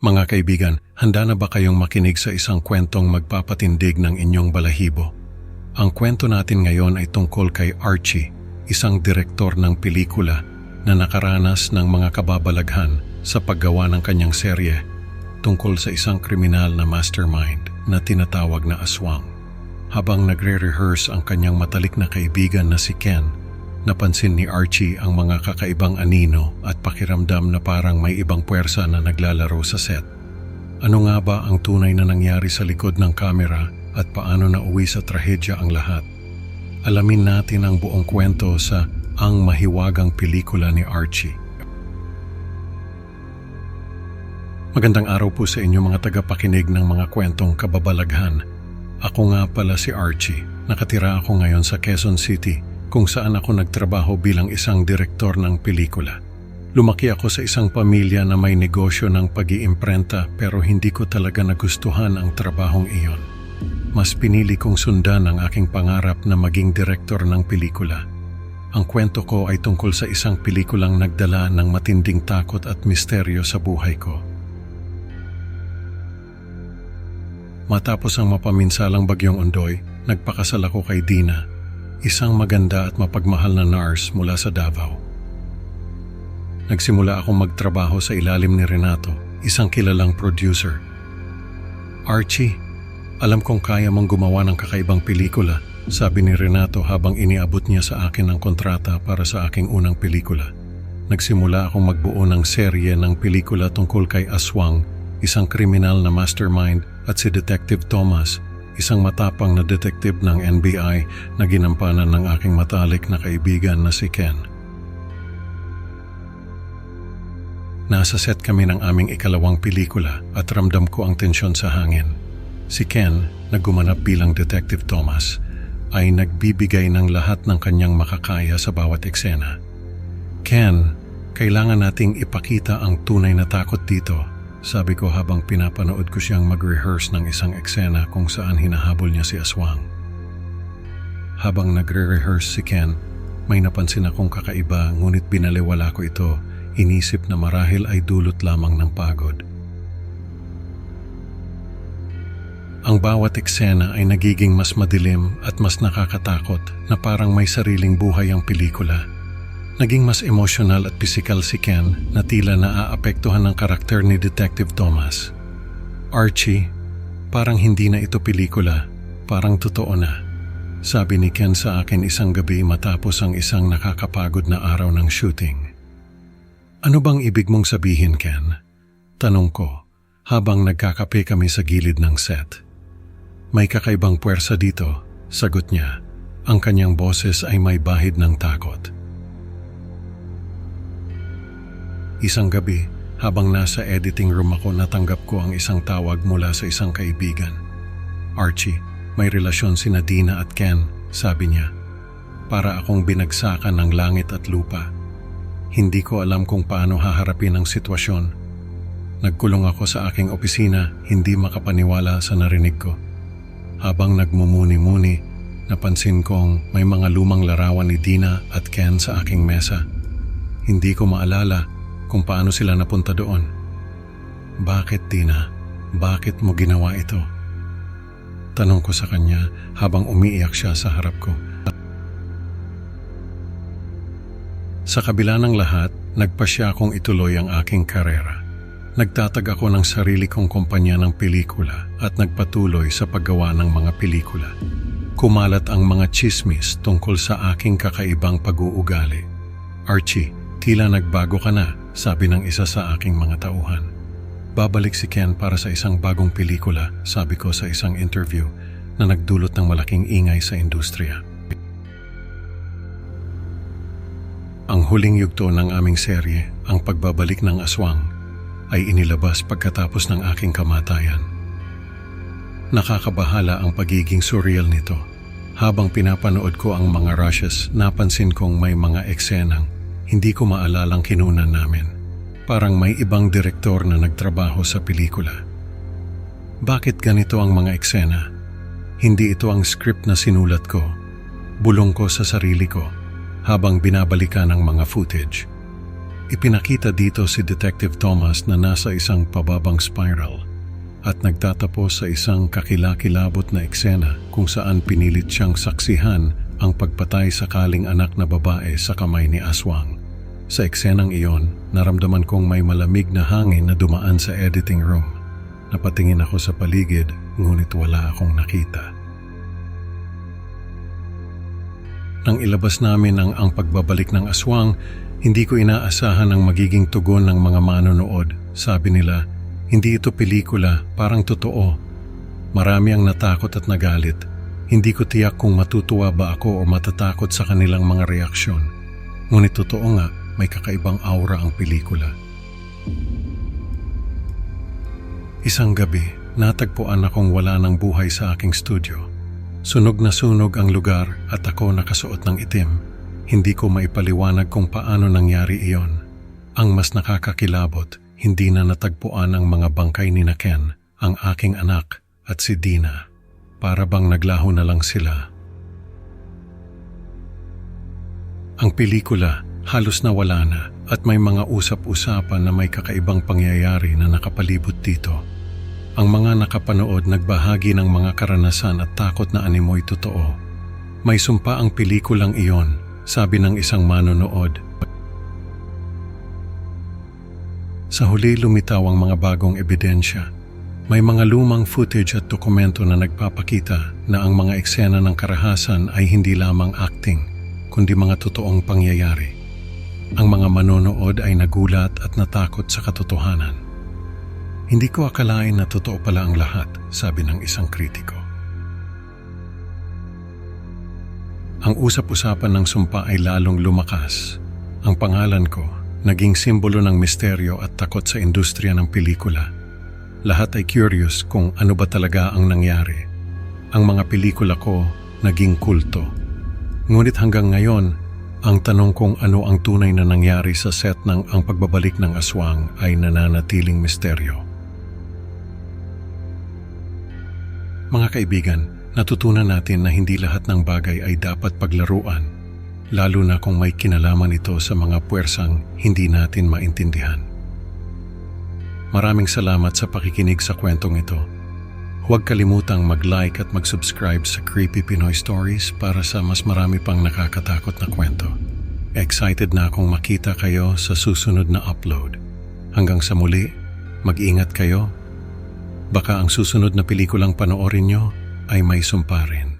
Mga kaibigan, handa na ba kayong makinig sa isang kwentong magpapatindig ng inyong balahibo? Ang kwento natin ngayon ay tungkol kay Archie, isang direktor ng pelikula na nakaranas ng mga kababalaghan sa paggawa ng kanyang serye tungkol sa isang kriminal na mastermind na tinatawag na Aswang. Habang nagre-rehearse ang kanyang matalik na kaibigan na si Ken, napansin ni Archie ang mga kakaibang anino at pakiramdam na parang may ibang puwersa na naglalaro sa set. Ano nga ba ang tunay na nangyari sa likod ng kamera at paano nauwi sa trahedya ang lahat? Alamin natin ang buong kwento sa Ang Mahiwagang Pelikula ni Archie. Magandang araw po sa inyo mga tagapakinig ng mga kwentong kababalaghan. Ako nga pala si Archie. Nakatira ako ngayon sa Quezon City kung saan ako nagtrabaho bilang isang direktor ng pelikula. Lumaki ako sa isang pamilya na may negosyo ng pag-iimprenta pero hindi ko talaga nagustuhan ang trabahong iyon. Mas pinili kong sundan ang aking pangarap na maging direktor ng pelikula. Ang kwento ko ay tungkol sa isang pelikulang nagdala ng matinding takot at misteryo sa buhay ko. Matapos ang mapaminsalang bagyong Ondoy, nagpakasal ako kay Dina, isang maganda at mapagmahal na nurse mula sa Davao. Nagsimula akong magtrabaho sa ilalim ni Renato, isang kilalang producer. Archie, alam kong kaya mong gumawa ng kakaibang pelikula, sabi ni Renato habang iniabot niya sa akin ang kontrata para sa aking unang pelikula. Nagsimula akong magbuo ng serye ng pelikula tungkol kay Aswang, isang kriminal na mastermind, at si Detective Thomas, isang matapang na detective ng NBI na ginampanan ng aking matalik na kaibigan na si Ken. Nasa set kami ng aming ikalawang pelikula at ramdam ko ang tensyon sa hangin. Si Ken, na gumanap bilang Detective Thomas, ay nagbibigay ng lahat ng kanyang makakaya sa bawat eksena. Ken, kailangan nating ipakita ang tunay na takot dito, sabi ko habang pinapanood ko siyang mag-rehearse ng isang eksena kung saan hinahabol niya si Aswang. Habang nagre-rehearse si Ken, may napansin akong kakaiba ngunit binaliwala ko ito, inisip na marahil ay dulot lamang ng pagod. Ang bawat eksena ay nagiging mas madilim at mas nakakatakot na parang may sariling buhay ang pelikula. Naging mas emosyonal at pisikal si Ken na tila naaapektuhan ng karakter ni Detective Thomas. Archie, parang hindi na ito pelikula, parang totoo na, sabi ni Ken sa akin isang gabi matapos ang isang nakakapagod na araw ng shooting. Ano bang ibig mong sabihin, Ken? Tanong ko, habang nagkakape kami sa gilid ng set. May kakaibang puwersa dito, sagot niya. Ang kanyang boses ay may bahid ng takot. Isang gabi, habang nasa editing room ako natanggap ko ang isang tawag mula sa isang kaibigan. Archie, may relasyon sina Dina at Ken, sabi niya. Para akong binagsakan ng langit at lupa. Hindi ko alam kung paano haharapin ang sitwasyon. Nagkulong ako sa aking opisina, hindi makapaniwala sa narinig ko. Habang nagmumuni-muni, napansin kong may mga lumang larawan ni Dina at Ken sa aking mesa. Hindi ko maalala kung paano sila napunta doon. Bakit, Dina? Bakit mo ginawa ito? Tanong ko sa kanya habang umiiyak siya sa harap ko. Sa kabila ng lahat, nagpasya akong ituloy ang aking karera. Nagtatag ako ng sarili kong kumpanya ng pelikula at nagpatuloy sa paggawa ng mga pelikula. Kumalat ang mga chismis tungkol sa aking kakaibang pag-uugali. Archie, tila nagbago ka na, sabi ng isa sa aking mga tauhan. Babalik si Ken para sa isang bagong pelikula, sabi ko sa isang interview na nagdulot ng malaking ingay sa industriya. Ang huling yugto ng aming serye, ang pagbabalik ng Aswang, ay inilabas pagkatapos ng aking kamatayan. Nakakabahala ang pagiging surreal nito. Habang pinapanood ko ang mga rushes, napansin kong may mga eksenang hindi ko maalalang kinunan namin. Parang may ibang direktor na nagtrabaho sa pelikula. Bakit ganito ang mga eksena? Hindi ito ang script na sinulat ko. Bulong ko sa sarili ko habang binabalikan ang mga footage. Ipinakita dito si Detective Thomas na nasa isang pababang spiral at nagtatapos sa isang kakilakilabot na eksena kung saan pinilit siyang saksihan ang pagpatay sa kaling anak na babae sa kamay ni Aswang. Sa eksenang iyon, naramdaman kong may malamig na hangin na dumaan sa editing room. Napatingin ako sa paligid, ngunit wala akong nakita. Nang ilabas namin ang pagbabalik ng Aswang, hindi ko inaasahan ang magiging tugon ng mga manonood. Sabi nila, hindi ito pelikula, parang totoo. Marami ang natakot at nagalit. Hindi ko tiyak kung matutuwa ba ako o matatakot sa kanilang mga reaksyon. Ngunit totoo nga, may kakaibang aura ang pelikula. Isang gabi, natagpuan akong wala ng buhay sa aking studio. Sunog na sunog ang lugar at ako nakasuot ng itim. Hindi ko maipaliwanag kung paano nangyari iyon. Ang mas nakakakilabot, hindi na natagpuan ang mga bangkay ni Ken, ang aking anak at si Dina. Para bang naglaho na lang sila. Ang pelikula halos nawala na at may mga usap-usapan na may kakaibang pangyayari na nakapalibot dito. Ang mga nakapanood nagbahagi ng mga karanasan at takot na animoy totoo. May sumpa ang pelikulang iyon, sabi ng isang manonood. Sa huli lumitaw ang mga bagong ebidensya. May mga lumang footage at dokumento na nagpapakita na ang mga eksena ng karahasan ay hindi lamang acting, kundi mga totoong pangyayari. Ang mga manonood ay nagulat at natakot sa katotohanan. Hindi ko akalain na totoo pala ang lahat, sabi ng isang kritiko. Ang usap-usapan ng sumpa ay lalong lumakas. Ang pangalan ko, naging simbolo ng misteryo at takot sa industriya ng pelikula. Lahat ay curious kung ano ba talaga ang nangyari. Ang mga pelikula ko naging kulto. Ngunit hanggang ngayon, ang tanong kung ano ang tunay na nangyari sa set ng Ang Pagbabalik ng Aswang ay nananatiling misteryo. Mga kaibigan, natutunan natin na hindi lahat ng bagay ay dapat paglaruan, lalo na kung may kinalaman ito sa mga puwersang hindi natin maintindihan. Maraming salamat sa pakikinig sa kwentong ito. Huwag kalimutang mag-like at mag-subscribe sa Creepy Pinoy Stories para sa mas marami pang nakakatakot na kwento. Excited na akong makita kayo sa susunod na upload. Hanggang sa muli, mag-ingat kayo. Baka ang susunod na pelikulang panoorin nyo ay may sumpa rin.